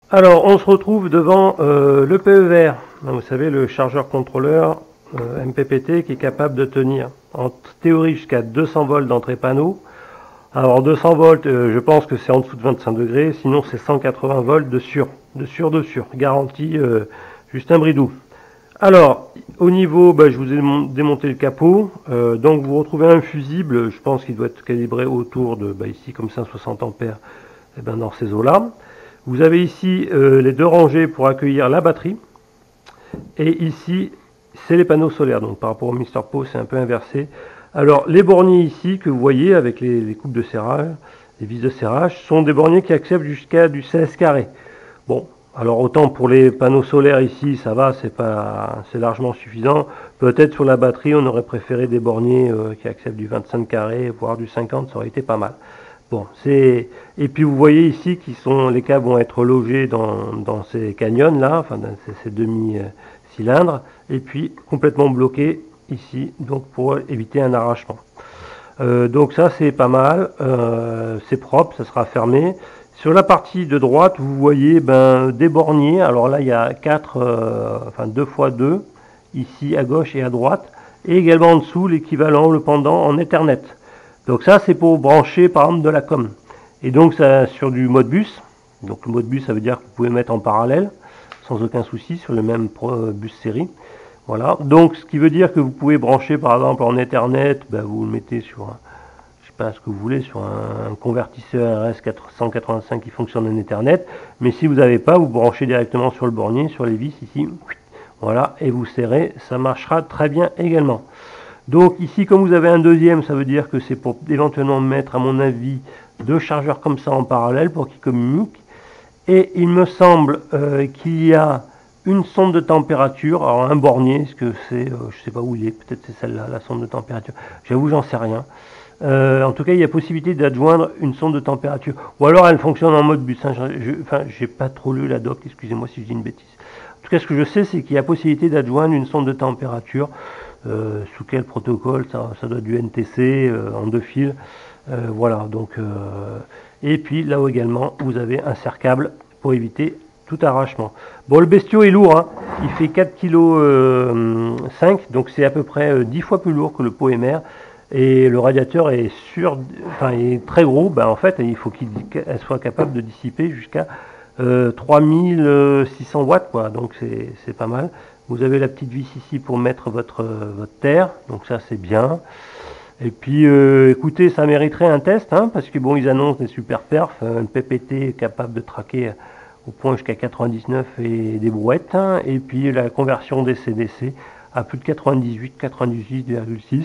Alors, on se retrouve devant le PE vert. Vous savez, le chargeur contrôleur MPPT qui est capable de tenir en théorie jusqu'à 200 volts d'entrée panneau. Alors 200 volts, je pense que c'est en dessous de 25 degrés, sinon c'est 180 volts de sûr, garantie Justin Bridou. Alors, au niveau, je vous ai démonté le capot, donc vous retrouvez un fusible, je pense qu'il doit être calibré autour de, ici comme ça, 60 ampères, dans ces eaux-là. Vous avez ici les deux rangées pour accueillir la batterie, et ici, c'est les panneaux solaires, donc par rapport au Mister Po, c'est un peu inversé. Alors, les borniers ici, que vous voyez avec les coupes de serrage, les vis de serrage, sont des borniers qui acceptent jusqu'à du 16 carré. Bon, alors autant pour les panneaux solaires ici, ça va, c'est largement suffisant. Peut-être sur la batterie, on aurait préféré des borniers qui acceptent du 25 carré, voire du 50, ça aurait été pas mal. Bon, et puis vous voyez ici les câbles vont être logés dans ces canyons là, enfin dans ces demi-cylindres, et puis complètement bloqués ici, donc pour éviter un arrachement. Donc ça c'est pas mal, c'est propre, ça sera fermé. Sur la partie de droite, vous voyez des borniers. Alors là, il y a 2 x 2, ici à gauche et à droite. Et également en dessous, l'équivalent, le pendant en Ethernet. Donc ça, c'est pour brancher, par exemple, de la com. Et donc, ça sur du mode bus. Donc le mode bus, ça veut dire que vous pouvez mettre en parallèle, sans aucun souci, sur le même bus série. Voilà. Donc, ce qui veut dire que vous pouvez brancher, par exemple, en Ethernet, vous le mettez sur un, ce que vous voulez, sur un convertisseur RS185 qui fonctionne en Ethernet, mais si vous n'avez pas, vous branchez directement sur le bornier, sur les vis ici, voilà, et vous serrez, ça marchera très bien également. Donc ici, comme vous avez un deuxième, ça veut dire que c'est pour éventuellement mettre, à mon avis, 2 chargeurs comme ça en parallèle pour qu'ils communiquent, et il me semble qu'il y a une sonde de température, alors un bornier, ce que c'est, je sais pas où il est, peut-être c'est celle-là, la sonde de température, j'avoue, j'en sais rien. En tout cas, il y a possibilité d'adjoindre une sonde de température. Ou alors elle fonctionne en mode bus. J'ai pas trop lu la doc, excusez-moi si je dis une bêtise. En tout cas, ce que je sais, c'est qu'il y a possibilité d'adjoindre une sonde de température. Sous quel protocole? Ça doit être du NTC en 2 fils. Voilà, donc... et puis là également, vous avez un serre-câble pour éviter tout arrachement. Bon, le bestiau est lourd, hein. Il fait 4,5 kg, donc c'est à peu près 10 fois plus lourd que le PoMR. Et le radiateur est est très gros, en fait il faut qu'il soit capable de dissiper jusqu'à 3600 watts, quoi. Donc c'est pas mal. Vous avez la petite vis ici pour mettre votre terre, donc ça c'est bien. Et puis écoutez, ça mériterait un test, hein, parce que bon, ils annoncent des super perfs, un PPT capable de traquer au point jusqu'à 99 et des brouettes, hein, et puis la conversion des CDC à plus de 98, 98,6.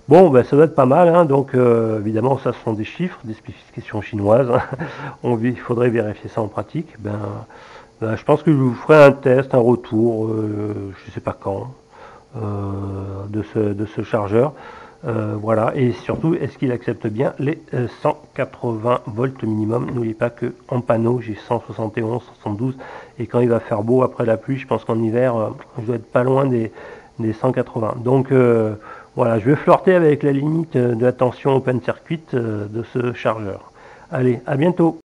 Bon, ça doit être pas mal, hein, donc évidemment ça ce sont des chiffres, des spécifications chinoises, il faudrait vérifier ça en pratique. Je pense que je vous ferai un test, un retour, je ne sais pas quand, de ce chargeur. Voilà, et surtout, est-ce qu'il accepte bien les 180 volts minimum? N'oubliez pas que en panneau, j'ai 171, 172, et quand il va faire beau après la pluie, je pense qu'en hiver, je dois être pas loin des 180. Donc voilà, je vais flirter avec la limite de la tension open circuit de ce chargeur. Allez, à bientôt!